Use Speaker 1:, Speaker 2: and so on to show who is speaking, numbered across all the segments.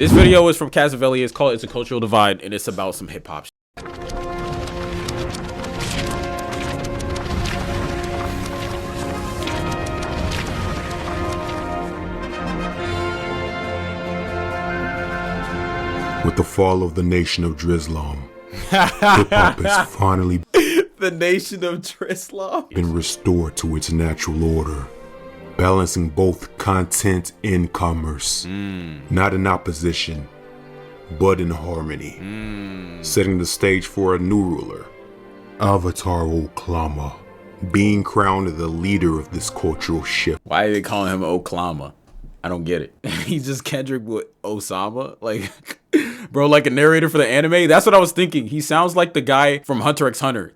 Speaker 1: This video is from Kazavelli. It's called It's a Cultural Divide, and it's about some hip-hop shit.
Speaker 2: With the fall of the nation of Drizlam, hip-hop has finally
Speaker 1: The nation of Drizlam
Speaker 2: been restored to its natural order, balancing both content and commerce, not in opposition, but in harmony, setting the stage for a new ruler, Avatar Oklama, being crowned the leader of this cultural shift.
Speaker 1: Why are they calling him Oklama? I don't get it. He's just Kendrick with Osama? Like, bro, like a narrator for the anime? That's what I was thinking. He sounds like the guy from Hunter x Hunter.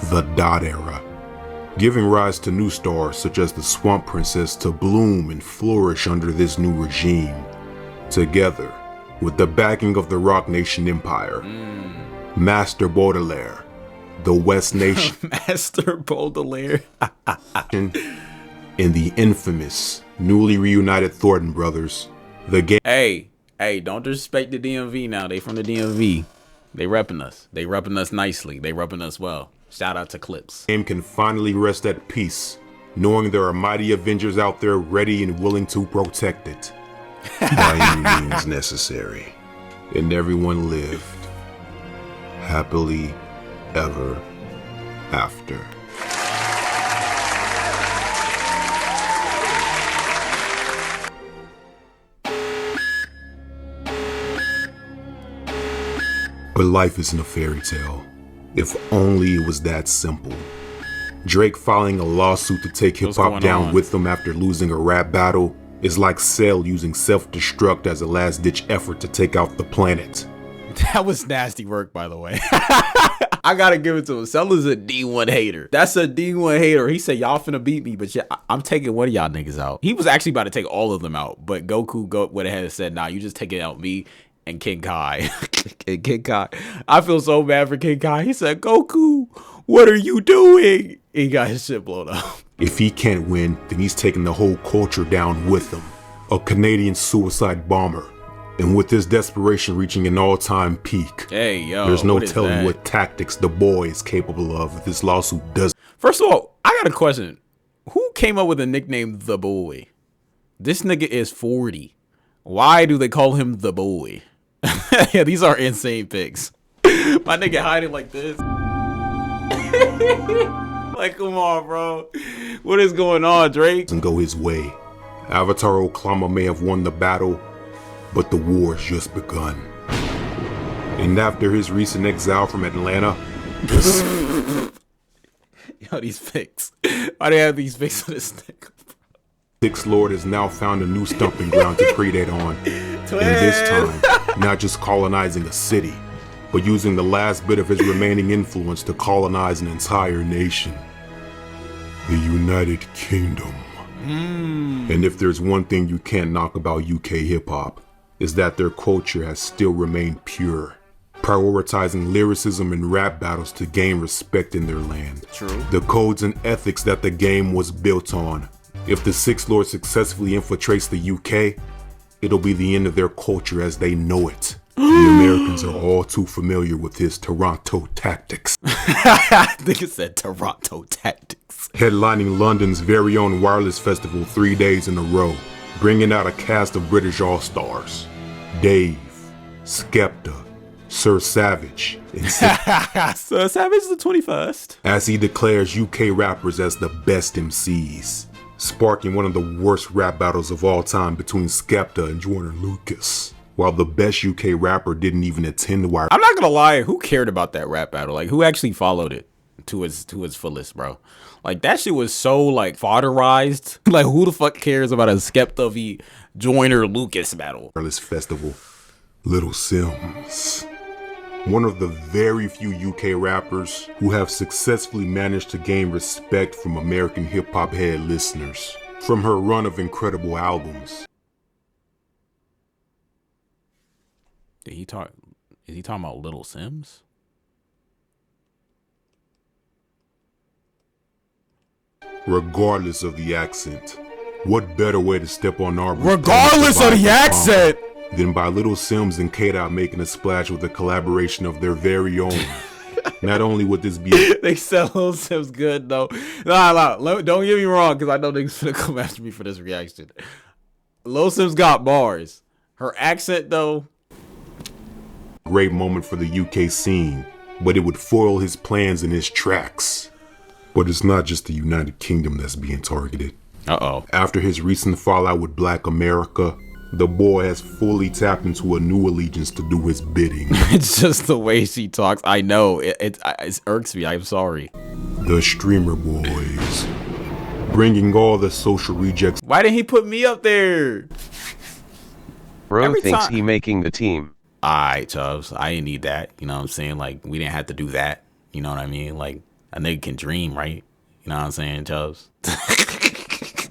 Speaker 2: The Dot Era, giving rise to new stars such as the Swamp Princess to bloom and flourish under this new regime. Together, with the backing of the Rock Nation Empire, Master Baudelaire, the West Nation,
Speaker 1: Master Baudelaire,
Speaker 2: and the infamous, newly reunited Thornton brothers, the game.
Speaker 1: Hey, don't disrespect the DMV now. They from the DMV. They repping us. They repping us nicely. They repping us well. Shout out to Clips.
Speaker 2: Game can finally rest at peace, knowing there are mighty Avengers out there ready and willing to protect it by any means necessary. And everyone lived happily ever after. But life isn't a fairy tale. If only it was that simple. Drake filing a lawsuit to take hip-hop down with him after losing a rap battle is like Cell using self-destruct as a last-ditch effort to take out the planet.
Speaker 1: That was nasty work, by the way. I gotta give it to him. Cell is a D1 hater. That's a D1 hater. He said, y'all finna beat me, but yeah, I'm taking one of y'all niggas out. He was actually about to take all of them out, but Goku went ahead and said, nah, you just taking out me and King Kai. And King Kai, I feel so bad for King Kai. He said, Goku, what are you doing? He got his shit blown up.
Speaker 2: If he can't win, then he's taking the whole culture down with him. A Canadian suicide bomber. And with his desperation reaching an all-time peak,
Speaker 1: hey, yo,
Speaker 2: there's no telling what tactics the boy is capable of if this lawsuit does.
Speaker 1: First of all, I got a question. Who came up with the nickname The Boy? This nigga is 40. Why do they call him The Boy? Yeah, these are insane pics. My nigga hiding like this. Like, come on, bro. What is going on, Drake?
Speaker 2: And go his way. Avatar Oklama may have won the battle, but the war has just begun. And after his recent exile from Atlanta,
Speaker 1: yo, these pics. Why do they have these pics of this nigga?
Speaker 2: Sixth Lord has now found a new stomping ground to predate on. And this time, not just colonizing a city, but using the last bit of his remaining influence to colonize an entire nation. The United Kingdom. And if there's one thing you can't knock about UK hip-hop, is that their culture has still remained pure, prioritizing lyricism and rap battles to gain respect in their land.
Speaker 1: True. The
Speaker 2: codes and ethics that the game was built on. If the Sixth Lord successfully infiltrates the UK, it'll be the end of their culture as they know it. The Americans are all too familiar with his Toronto tactics.
Speaker 1: I think it said Toronto tactics.
Speaker 2: Headlining London's very own Wireless Festival 3 days in a row, bringing out a cast of British all-stars. Dave, Skepta, Sir Savage, and
Speaker 1: Sir Savage the 21st.
Speaker 2: As he declares UK rappers as the best MCs, sparking one of the worst rap battles of all time between Skepta and Joyner Lucas. While the best UK rapper didn't even attend the wire.
Speaker 1: I'm not gonna lie, who cared about that rap battle? Like, who actually followed it to its fullest, bro? Like, that shit was so, like, fodderized. Like, who the fuck cares about a Skepta v Joyner Lucas battle?
Speaker 2: Wireless Festival, Lil Simz. One of the very few UK rappers who have successfully managed to gain respect from American hip-hop head listeners. From her run of incredible albums.
Speaker 1: Is he talking about Lil Simz?
Speaker 2: Regardless of the accent, what better way to step on our
Speaker 1: regardless of the accent?
Speaker 2: then by Lil Simz and K-Dot making a splash with a collaboration of their very own. Not only would this be
Speaker 1: they said Lil Simz good though. Nah, don't get me wrong, because I know niggas finna come after me for this reaction. Lil Simz got bars. Her accent though.
Speaker 2: Great moment for the UK scene, but it would foil his plans and his tracks. But it's not just the United Kingdom that's being targeted.
Speaker 1: Uh-oh.
Speaker 2: After his recent fallout with Black America, the boy has fully tapped into a new allegiance to do his bidding.
Speaker 1: It's just the way she talks. I know. It irks me. I'm sorry.
Speaker 2: The Streamer Boys. Bringing all the social rejects.
Speaker 1: Why didn't he put me up there?
Speaker 3: Bro thinks he making the team.
Speaker 1: Alright, Chubbs. I didn't need that. You know what I'm saying? Like, we didn't have to do that. You know what I mean? Like, a nigga can dream, right? You know what I'm saying, Chubbs?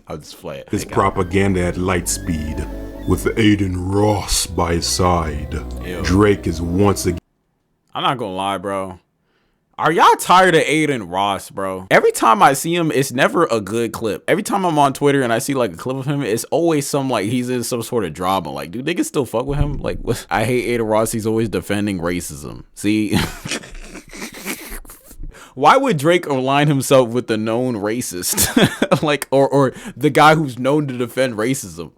Speaker 1: I'll just play it.
Speaker 2: His propaganda at light speed. With Aiden Ross by his side. Ew. Drake is once again.
Speaker 1: I'm not gonna lie, bro. Are y'all tired of Aiden Ross, bro? Every time I see him, it's never a good clip. Every time I'm on Twitter and I see like a clip of him, it's always some like he's in some sort of drama. Like, do niggas still fuck with him? Like, what? I hate Aiden Ross. He's always defending racism. See? Why would Drake align himself with the known racist? Like, or the guy who's known to defend racism?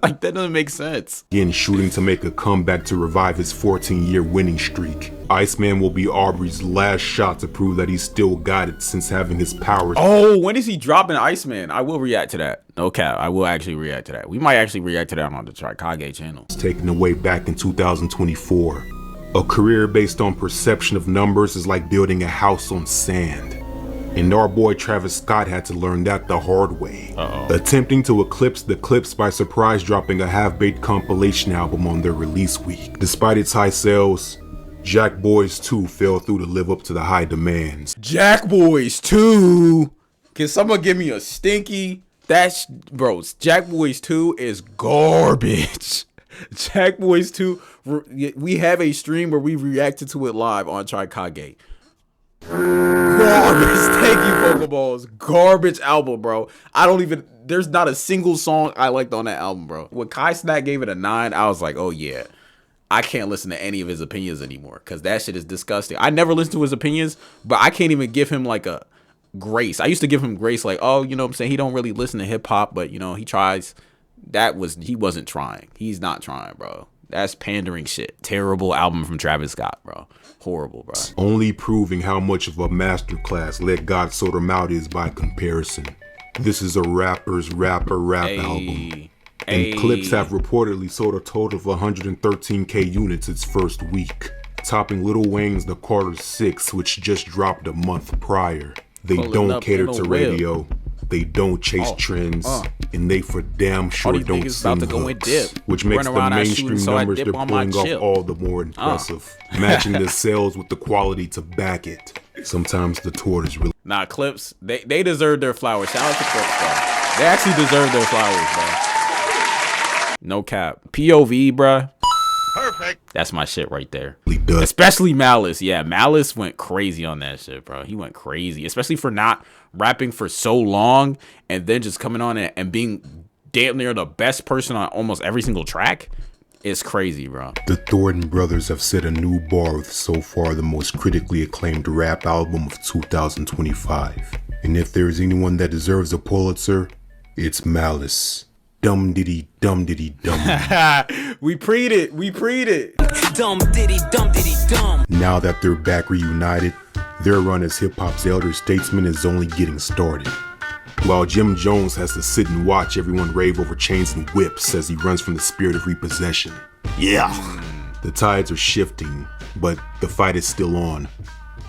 Speaker 1: Like, that doesn't make sense.
Speaker 2: Again, shooting to make a comeback to revive his 14-year winning streak. Iceman will be Aubrey's last shot to prove that he's still got it since having his powers.
Speaker 1: Oh, when is he dropping Iceman? I will react to that. No cap, I will actually react to that. We might actually react to that on the Trikage channel.
Speaker 2: Taken away back in 2024. A career based on perception of numbers is like building a house on sand. And our boy Travis Scott had to learn that the hard way. Attempting to eclipse the Clips by surprise dropping a half-baked compilation album on their release week. Despite its high sales, Jack Boys 2 fell through to live up to the high demands.
Speaker 1: Jack Boys 2? Can someone give me a stinky? That's, bro, Jack Boys 2 is garbage. Jack Boys 2, we have a stream where we reacted to it live on Trikage. Garbage. Thank you, Pokeballs. Garbage album, bro. There's not a single song I liked on that album, bro. When Kai Snack gave it a 9, I was like, oh yeah, I can't listen to any of his opinions anymore because that shit is disgusting. I never listened to his opinions, but I can't even give him like a grace. I used to give him grace, like, oh, you know what I'm saying? He don't really listen to hip hop, but you know, he tries. He wasn't trying. He's not trying, bro. That's pandering shit. Terrible album from Travis Scott, bro. Horrible, bro.
Speaker 2: Only proving how much of a masterclass Let God Sort 'Em Out is by comparison. This is a rapper's rap album. And Clips have reportedly sold a total of 113K units its first week, topping Lil Wayne's The Carter 6, which just dropped a month prior. They don't cater to radio. They don't chase trends, and they for damn sure don't sing hooks, which makes the mainstream numbers they're pulling off all the more impressive, matching the sales with the quality to back it. Sometimes the tour is really...
Speaker 1: Nah, Clips, they deserve their flowers. Shout out to Clips, bro. They actually deserve their flowers, bro. No cap. POV, bruh. Perfect. That's my shit right there. Especially Malice. Yeah, Malice went crazy on that shit, bro. He went crazy, especially for not rapping for so long and then just coming on and being damn near the best person on almost every single track. It's crazy, bro.
Speaker 2: The Thornton brothers have set a new bar with so far the most critically acclaimed rap album of 2025. And if there is anyone that deserves a Pulitzer, it's Malice. Dum diddy dum diddy dum.
Speaker 1: We preed it.
Speaker 4: Dum diddy dum.
Speaker 2: Now that they're back reunited, their run as hip-hop's elder statesman is only getting started. While Jim Jones has to sit and watch everyone rave over chains and whips as he runs from the spirit of repossession. Yeah, the tides are shifting, but the fight is still on.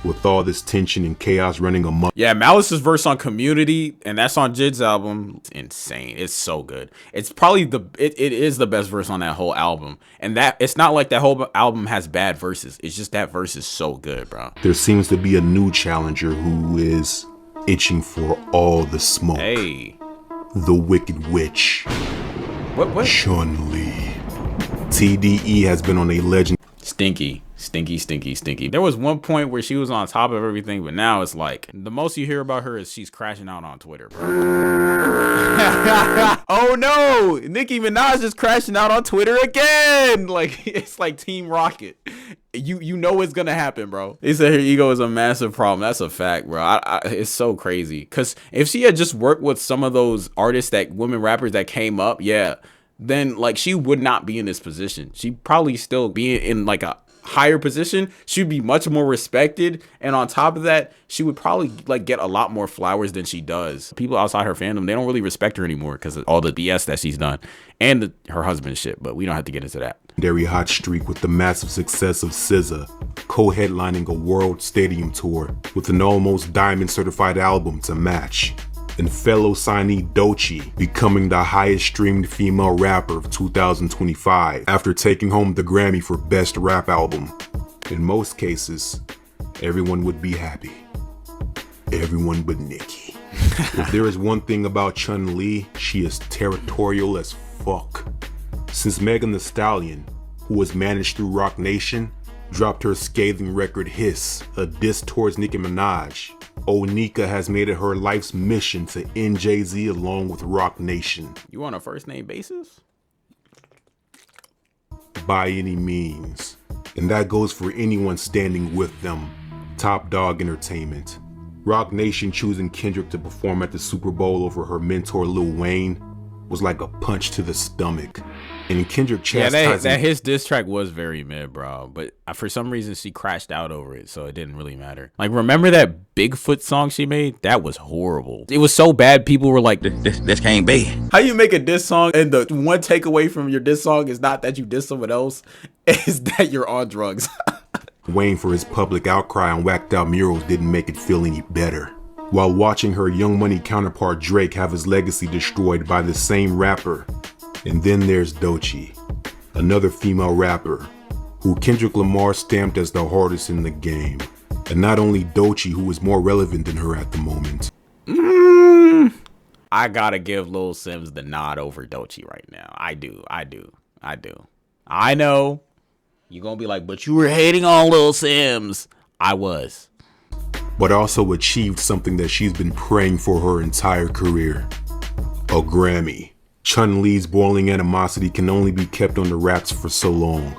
Speaker 2: With all this tension and chaos running amok.
Speaker 1: Yeah, Malice's verse on Community, and that's on Jid's album. It's insane. It's so good. It's probably it is the best verse on that whole album. And that it's not like that whole album has bad verses. It's just that verse is so good, bro.
Speaker 2: There seems to be a new challenger who is itching for all the smoke.
Speaker 1: Hey.
Speaker 2: The Wicked Witch.
Speaker 1: What?
Speaker 2: Chun-Li. TDE has been on a legend.
Speaker 1: Stinky. There was one point where she was on top of everything, but now it's like the most you hear about her is she's crashing out on Twitter, bro. Oh no, Nicki Minaj is crashing out on Twitter again. Like it's like Team Rocket. You know it's gonna happen, bro. They said her ego is a massive problem. That's a fact, bro. It's so crazy. Because if she had just worked with some of those artists, that women rappers that came up, yeah, then like she would not be in this position. She'd probably still be in like a higher position. She'd be much more respected, and on top of that, she would probably like get a lot more flowers than she does. People outside her fandom, they don't really respect her anymore because of all the BS that she's done and her husband shit, but we don't have to get into that.
Speaker 2: Legendary hot streak with the massive success of SZA, co-headlining a world stadium tour with an almost diamond certified album to match, and fellow signee Doechii becoming the highest streamed female rapper of 2025 after taking home the Grammy for Best Rap Album. In most cases, everyone would be happy. Everyone but Nicki. If there is one thing about Chun-Li, she is territorial as fuck. Since Megan Thee Stallion, who was managed through Roc Nation, dropped her scathing record Hiss, a diss towards Nicki Minaj, Onika has made it her life's mission to end Jay-Z along with Roc Nation.
Speaker 1: You on a first name basis?
Speaker 2: By any means. And that goes for anyone standing with them. Top Dog Entertainment. Roc Nation choosing Kendrick to perform at the Super Bowl over her mentor Lil Wayne was like a punch to the stomach. And Kendrick chastising...
Speaker 1: Yeah, his diss track was very mid, bro. But for some reason, she crashed out over it, so it didn't really matter. Like, remember that Bigfoot song she made? That was horrible. It was so bad, people were like, this can't be. How you make a diss song, and the one takeaway from your diss song is not that you diss someone else, is that you're on drugs.
Speaker 2: Wayne for his public outcry on whacked out murals didn't make it feel any better. While watching her Young Money counterpart Drake have his legacy destroyed by the same rapper. And then there's Doechii, another female rapper, who Kendrick Lamar stamped as the hardest in the game. And not only Doechii, who is more relevant than her at the moment.
Speaker 1: I gotta give Lil Simz the nod over Doechii right now. I do. I know you're gonna be like, but you were hating on Lil Simz. I was.
Speaker 2: But also achieved something that she's been praying for her entire career. A Grammy. Chun-Li's boiling animosity can only be kept on the wraps for so long,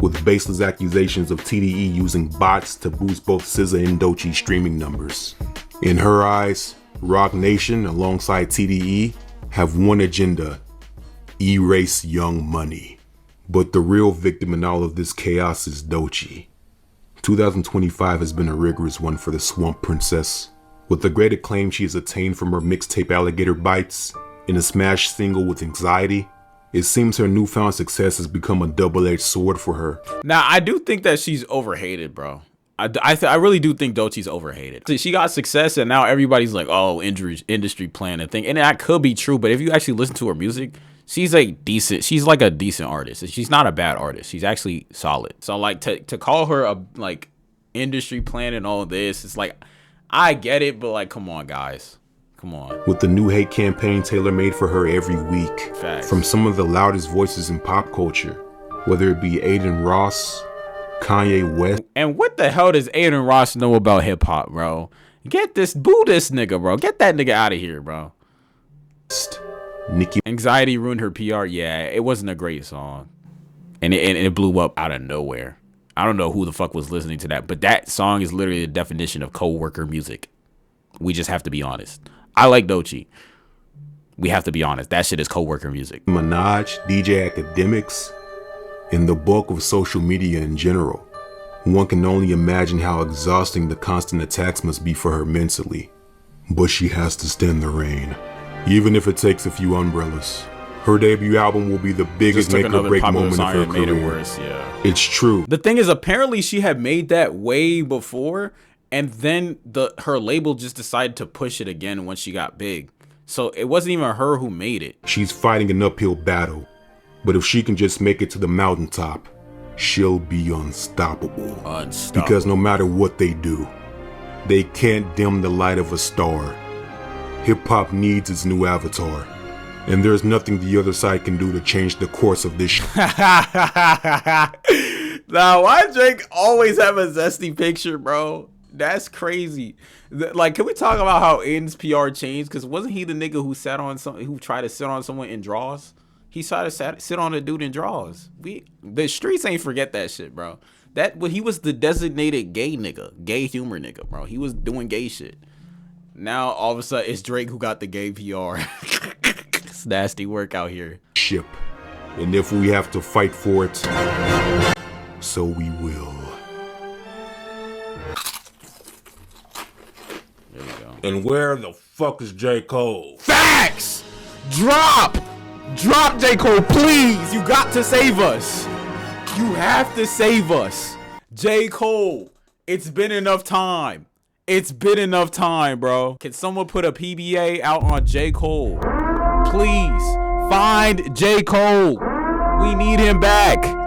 Speaker 2: with baseless accusations of TDE using bots to boost both SZA and Doechii streaming numbers. In her eyes, Roc Nation, alongside TDE, have one agenda: erase Young Money. But the real victim in all of this chaos is Doechii. 2025 has been a rigorous one for the Swamp Princess. With the great acclaim she has attained from her mixtape Alligator Bites, in a smash single with Anxiety, it seems her newfound success has become a double-edged sword for her.
Speaker 1: Now, I do think that she's overhated, bro. I really do think Doechii's overhated. She got success, and now everybody's like, oh, industry plan and thing. And that could be true, but if you actually listen to her music, she's like a decent artist. She's not a bad artist. She's actually solid. So like to call her a like industry plan and all this, it's like, I get it, but like, come on, guys. Come on.
Speaker 2: With the new hate campaign tailor-made for her every week.
Speaker 1: Facts.
Speaker 2: From some of the loudest voices in pop culture, whether it be Aiden Ross, Kanye West.
Speaker 1: And what the hell does Aiden Ross know about hip hop, bro? Boo this nigga, bro. Get that nigga out of here, bro.
Speaker 2: Nicki.
Speaker 1: Anxiety ruined her PR. Yeah, it wasn't a great song. And it blew up out of nowhere. I don't know who the fuck was listening to that, but that song is literally the definition of co-worker music. We just have to be honest. I like Doechii. We have to be honest. That shit is co-worker music.
Speaker 2: Minaj, DJ Academics, and the bulk of social media in general. One can only imagine how exhausting the constant attacks must be for her mentally. But she has to stand the rain, even if it takes a few umbrellas. Her debut album will be the biggest make or break moment of her career.
Speaker 1: It worse, yeah.
Speaker 2: It's true.
Speaker 1: The thing is, apparently she had made that way before, and then her label just decided to push it again once she got big. So it wasn't even her who made it.
Speaker 2: She's fighting an uphill battle, but if she can just make it to the mountaintop, she'll be unstoppable. Because no matter what they do, they can't dim the light of a star. Hip-hop needs its new avatar, and there's nothing the other side can do to change the course of this
Speaker 1: Nah, why Drake always have a zesty picture, bro? That's crazy. Like, can we talk about how Aiden's PR changed? Because wasn't he the nigga who sat on who tried to sit on someone in draws? He tried to sit on a dude in draws. The streets ain't forget that shit, bro. He was the designated gay nigga, gay humor nigga, bro. He was doing gay shit. Now all of a sudden it's Drake who got the gay PR. It's nasty work out here.
Speaker 2: Ship, and if we have to fight for it, so we will.
Speaker 1: There you go.
Speaker 5: And where the fuck is J. Cole?
Speaker 1: Facts! Drop J. Cole, please. You got to save us. You have to save us. J. Cole, it's been enough time. It's been enough time, bro. Can someone put a PBA out on J. Cole? Please, find J. Cole. We need him back.